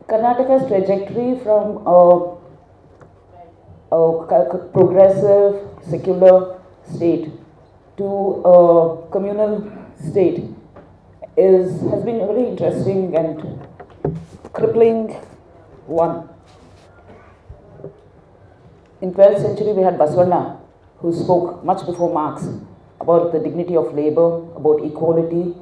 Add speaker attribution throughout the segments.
Speaker 1: Karnataka's trajectory from a progressive, secular state to a communal state has been a very interesting and crippling one. In 12th century, we had Basavanna, who spoke much before Marx about the dignity of labor, about equality,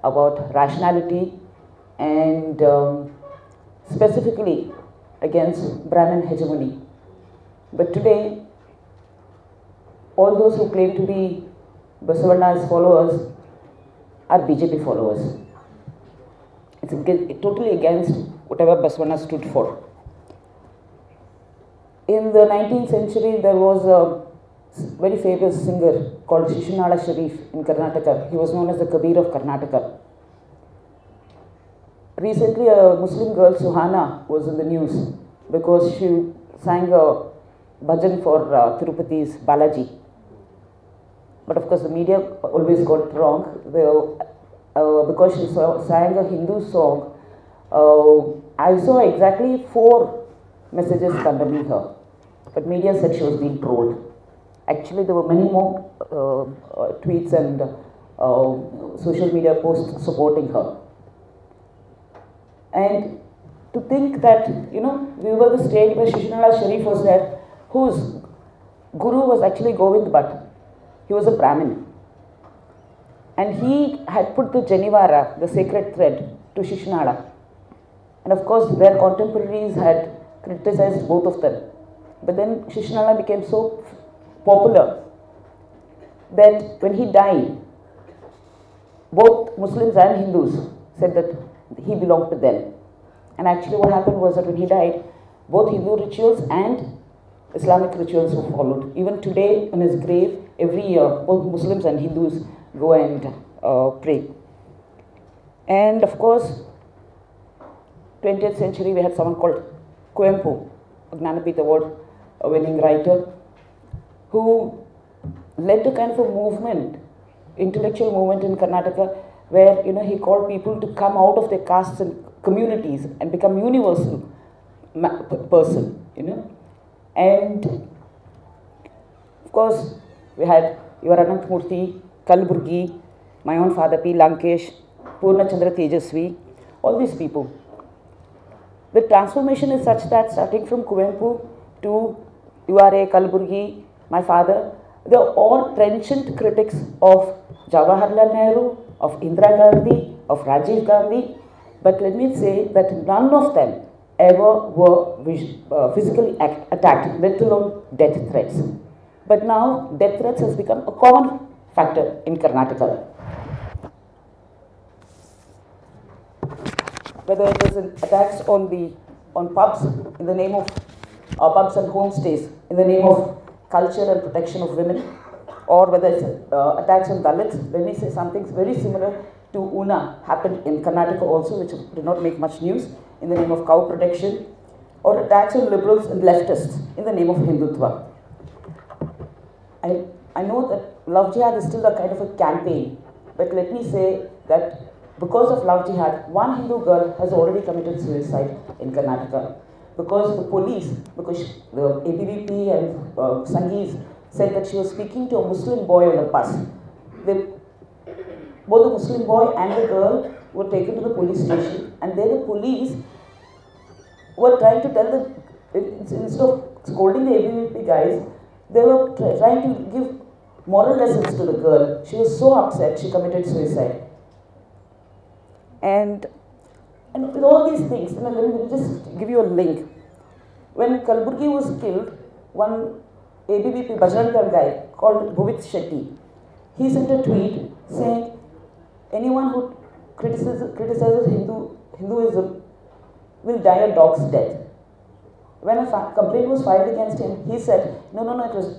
Speaker 1: about rationality, and specifically against Brahmin hegemony. But today, all those who claim to be Basavanna's followers are BJP followers. It's totally against whatever Basavanna stood for. In the 19th century, there was a very famous singer called Shishinala Sharif in Karnataka. He was known as the Kabir of Karnataka. Recently, a Muslim girl, Suhana, was in the news because she sang a bhajan for Tirupati's Balaji. But of course, the media always got it wrong. Because she sang a Hindu song, I saw exactly 4 messages condemning her. But media said she was being trolled. Actually, there were many more tweets and social media posts supporting her. And to think that, we were the state where Shishinala Sharif was there, whose guru was actually Govind Bhatt. He was a Brahmin. And he had put the Janivara, the sacred thread, to Shishinala. And of course, their contemporaries had criticized both of them. But then Shishinala became so popular that when he died, both Muslims and Hindus said that he belonged to them. And actually what happened was that when he died, both Hindu rituals and Islamic rituals were followed. Even today, on his grave, every year, both Muslims and Hindus go and pray. And of course, 20th century, we had someone called Kuvempu, a Gnanapith Award-winning writer, who led a kind of a movement, intellectual movement in Karnataka, where he called people to come out of their castes and communities and become universal person. And of course, we had your Anantmurthy, Kalburgi, my own father P. Lankesh, Purnachandra Tejasvi, all these people. The transformation is such that starting from Kuvempu to URA, Kalburgi, my father, they are all trenchant critics of Jawaharlal Nehru, of Indira Gandhi, of Rajiv Gandhi. But let me say that none of them ever were physically attacked, let alone death threats. But now, death threats has become a common factor in Karnataka. Whether it is attacks on pubs in the name of pubs and homestays in the name of culture and protection of women, or whether it's attacks on Dalits. Let me say something very similar to Una happened in Karnataka also, which did not make much news, in the name of cow protection, or attacks on liberals and leftists in the name of Hindutva. I know that Love Jihad is still a kind of a campaign, but let me say that because of Love Jihad, one Hindu girl has already committed suicide in Karnataka. Because the police, because the ABVP and Sangees said that she was speaking to a Muslim boy on a bus. Both the Muslim boy and the girl were taken to the police station, and there the police were trying to tell instead of scolding the ABVP guys, they were trying to give moral lessons to the girl. She was so upset, she committed suicide. And with all these things, let me just give you a link. When Kalburgi was killed, one ABVP Bajrang guy called Bhuvit Shetty, he sent a tweet saying, anyone who criticizes Hinduism will die a dog's death. When a complaint was filed against him, he said, no,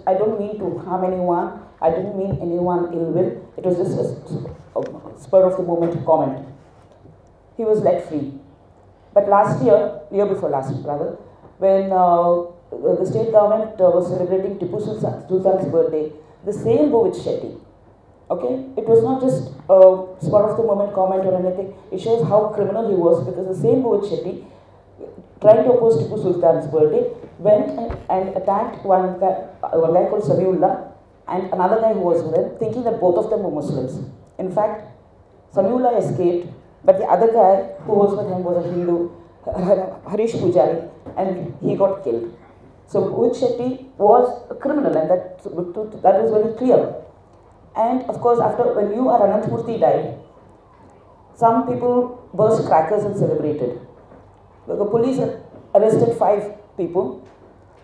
Speaker 1: I don't mean to harm anyone, I didn't mean anyone ill will, it was just a spur of the moment comment. He was let free. But year before last rather, when the state government was celebrating Tipu Sultan's birthday, the same Bhuvit Shetty, okay, it was not just a spur of the moment comment or anything, it shows how criminal he was, because the same Bhuvit Shetty trying to oppose Tipu Sultan's birthday, went and attacked one guy called Samiullah and another guy who was with him, thinking that both of them were Muslims. In fact, Samiullah escaped, but the other guy who was with him was a Hindu, Harish Pujari, and he got killed. So Mohit Shetty was a criminal, and that was very clear. And of course, when Ananthamurthy died, some people burst crackers and celebrated. The police arrested 5 people,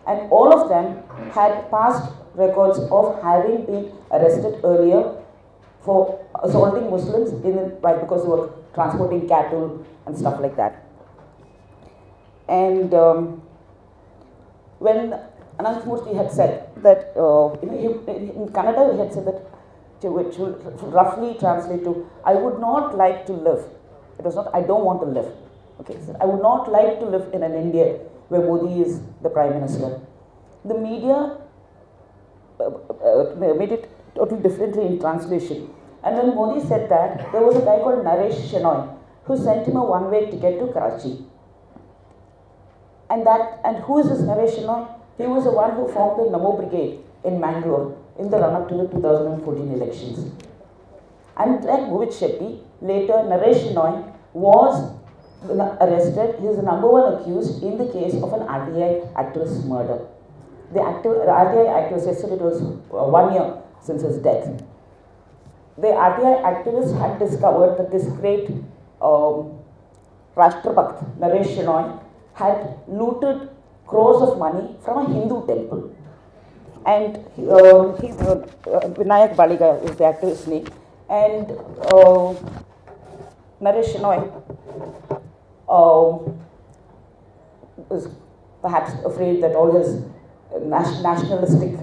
Speaker 1: and all of them had past records of having been arrested earlier for assaulting Muslims because they were transporting cattle and stuff like that. And when Ananthamurthy had said that, in Kannada he had said that, which will roughly translate to, I would not like to live. It was not, I don't want to live. Okay, so I would not like to live in an India where Modi is the Prime Minister. The media made it totally differently in translation. And when Modi said that, there was a guy called Naresh Shenoy who sent him a one-way ticket to Karachi. And who is this Naresh Shenoy? He was the one who formed the Namo Brigade in Mangalore in the run-up to the 2014 elections. And like Mohit Shetty, later Naresh Shenoy was arrested. He is the #1 accused in the case of an RTI activist murder. The RTI activist, yesterday it was 1 year since his death. The RTI activist had discovered that this great Rashtrabhakt, Naresh Shenoy, had looted crores of money from a Hindu temple. And Vinayak Baliga is the activist's name. And Naresh Shenoy was perhaps afraid that all his nationalistic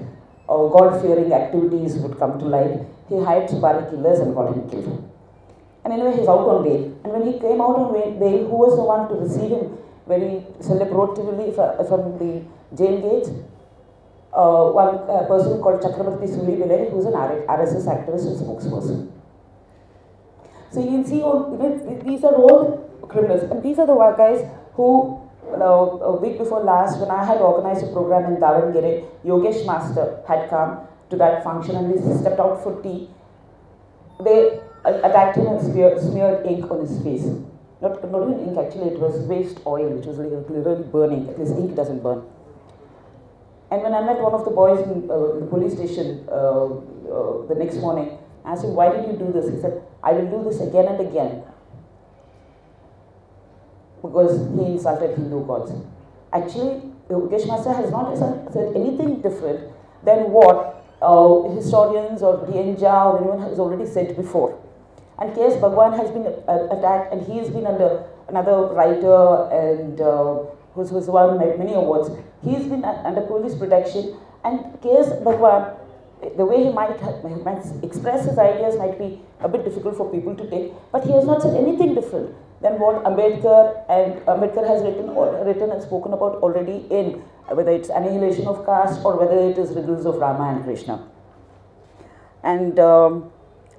Speaker 1: God-fearing activities would come to light. He hired Subari killers and got him killed. And anyway, he's out on bail. And when he came out on bail, who was the one to receive him very celebratively from the jail gates? One person called Chakrabarti Sulibele, who's an RSS activist and spokesperson. So you can see, these are all criminals. And these are the guys who, a week before last, when I had organized a program in Davangere, Yogesh Master had come to that function and he stepped out for tea. They attacked him and smeared ink on his face. Not even ink, actually, it was waste oil, which was literally burning. At least ink doesn't burn. And when I met one of the boys in the police station the next morning, I asked him, why did you do this? He said, I will do this again and again. Because he insulted Hindu gods. Actually, Yogesh Master has not said anything different than what historians or Dienja or anyone has already said before. And K.S. Bhagwan has been attacked, and he has been under another writer and who's won many awards. He's been under police protection, and K.S. Bhagwan, the way he might express his ideas might be a bit difficult for people to take, but he has not said anything different than what Ambedkar has written and spoken about already in whether it's Annihilation of Caste or whether it is Riddles of Rama and Krishna. And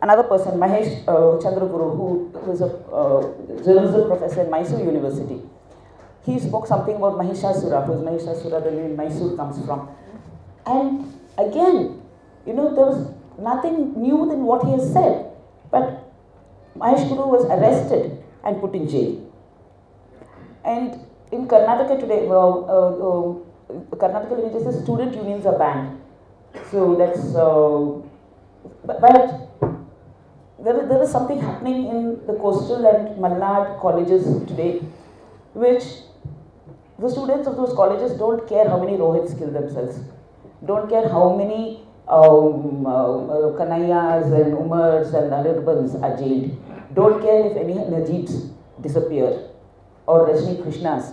Speaker 1: another person, Mahesh Chandraguru, who is a journalism professor in Mysore University, he spoke something about Mahishasura, who is Mahishasura, the name Mysore comes from. And again, there was nothing new than what he has said. But Mahesh Guru was arrested and put in jail. And in Karnataka today, Karnataka religious student unions are banned. So that's, but there is something happening in the coastal and Malnad colleges today, which the students of those colleges don't care how many Rohits kill themselves, don't care how many Kanayas and Umars and Anirbans are jailed, don't care if any Najibs disappear or Rajni Krishnas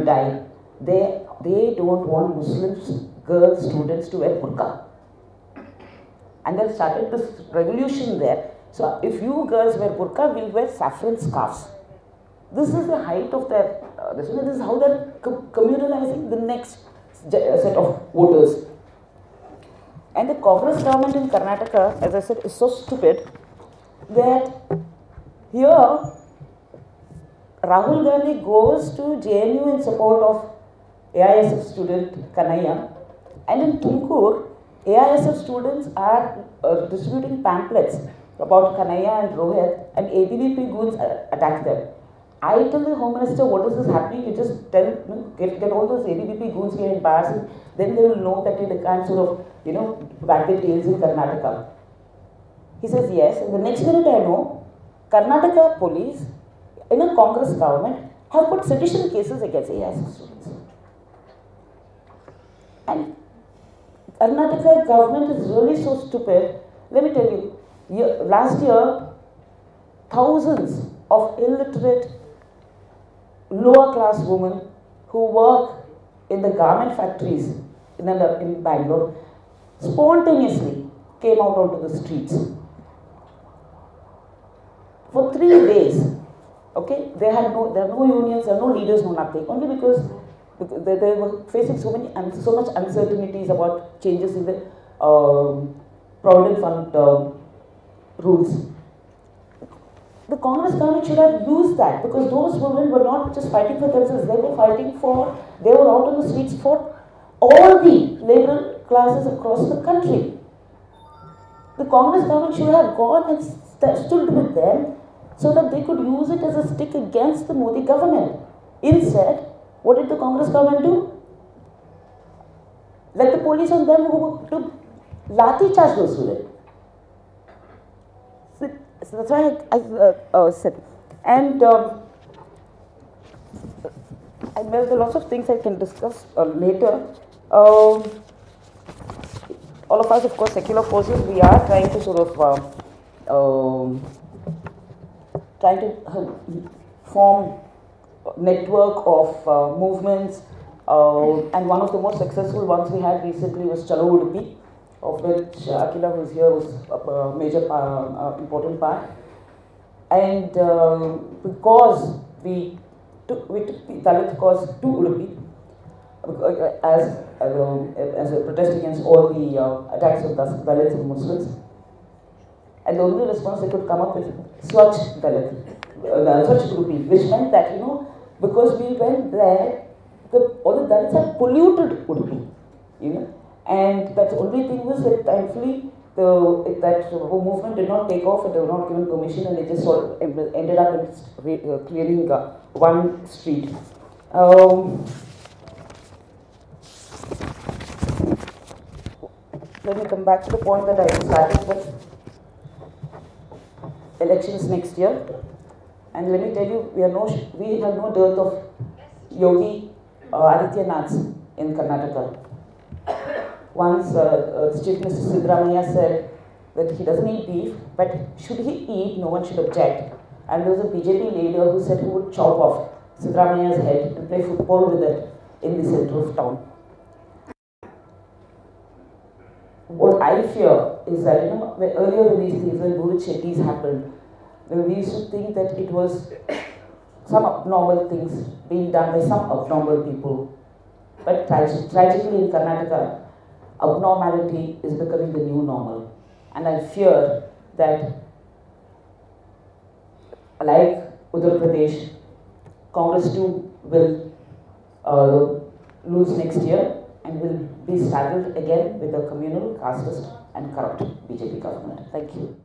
Speaker 1: die. They don't want Muslims, girls, students to wear burqa. And they've started this revolution there. So if you girls wear burqa, we'll wear saffron scarves. This is the height of their, this is how they're communalizing the next set of voters. And the Congress government in Karnataka, as I said, is so stupid that here Rahul Gandhi goes to JNU in support of AISF student Kanaya, and in Tumkur, AISF students are distributing pamphlets about Kanaya and Rohit, and ABVP goons attack them. I tell the Home Minister, what is this happening? You just tell, get all those ABVP goons behind bars, and then they will know that they can't sort of, wag their tails in Karnataka. He says yes, and the next minute I know, Karnataka police in a Congress government have put sedition cases against AISF students. And Karnataka government is really so stupid. Let me tell you, last year, thousands of illiterate, lower class women who work in the garment factories in Bangalore spontaneously came out onto the streets. For 3 days, okay, there are no unions, there are no leaders, no nothing, only because they were facing so much uncertainties about changes in the Provident Fund rules. The Congress government should have used that, because those women were not just fighting for themselves, they were out on the streets for all the labor classes across the country. The Congress government should have gone and stood with them so that they could use it as a stick against the Modi government. Instead, what did the Congress government do? Let the police on them to lathi charge those women. So that's why I said. And there are lots of things I can discuss later. All of us, of course, secular forces, we are trying to sort of form network of movements, and one of the most successful ones we had recently was Chalo Udupi, of which Akila, who is here, was a major important part. And because we took the Dalit cause to Udupi as a protest against all the attacks of Dalits and Muslims, and the only response they could come up with Swachh Dalit, Swachh Udupi, which meant that, because we went there, all the Dalits had polluted Udupi, and that the only thing was that thankfully that movement did not take off, and they were not given permission, and it just sort of ended up in clearing one street. Let me come back to the point that I started with. Elections next year, and let me tell you, we have no dearth of Yogi Adityanaths in Karnataka. Once Chief Minister Siddaramaiah said that he doesn't eat beef, but should he eat, no one should object. And there was a BJP leader who said he would chop off Siddaramaiah's head and play football with it in the center of town. What I fear is that, earlier when these things, when Burit Shetties happened, we used to think that it was some abnormal things being done by some abnormal people. But tragically in Karnataka, abnormality is becoming the new normal. And I fear that, like Uttar Pradesh, Congress too will lose next year and will be saddled again with a communal, casteist and corrupt BJP government. Thank you.